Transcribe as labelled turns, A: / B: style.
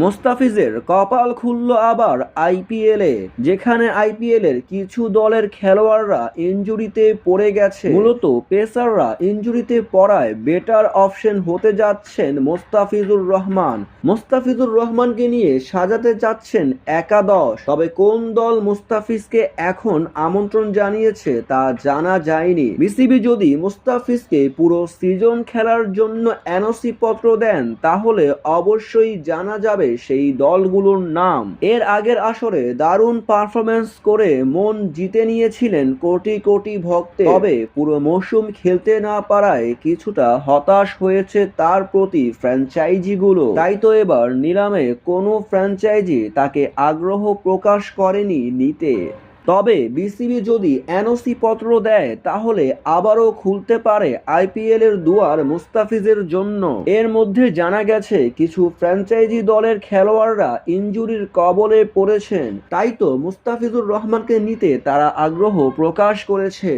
A: মোস্তাফিজের কপাল খুলল আবার আইপিএলে, যেখানে আইপিএলের কিছু দলের খেলোয়াড়রা ইনজুরিতে পড়ে গেছে। মূলত পেসাররা ইনজুরিতে পড়ায় বেটার অপশন হতে যাচ্ছেন মোস্তাফিজুর রহমান। মোস্তাফিজুর রহমানকে নিয়ে সাজাতে চাচ্ছেন একাদশ, তবে কোন দল মোস্তাফিজকে এখন আমন্ত্রণ জানিয়েছে তা জানা যায়নি। বিসিবি যদি মোস্তাফিজকে পুরো সিজন খেলার জন্য এনওসি পত্র দেন তাহলে অবশ্যই জানা যাবে সেই দলগুলোর নাম। এর আগের আসরে দারুণ পারফরমেন্স করে মন জিতে নিয়েছিলেন কোটি কোটি ভক্তের, তবে পুরো মৌসুম খেলতে না পারায় কিছুটা হতাশ হয়েছে তার প্রতি ফ্র্যাঞ্চাইজিগুলো। তাই তো এবার নিলামে কোনো ফ্র্যাঞ্চাইজি তাকে আগ্রহ প্রকাশ করেনি নিতে। তবে বিসিবি যদি এনওসি পত্র দেয় তাহলে আবারও খুলতে পারে আইপিএল এর দুয়ার মুস্তাফিজের জন্য। এর মধ্যে জানা গেছে কিছু ফ্র্যাঞ্চাইজি দলের খেলোয়াড়রা ইনজুরির কবলে পড়েছেন, তাই তো মুস্তাফিজুর রহমানকে নিতে তারা আগ্রহ প্রকাশ করেছে।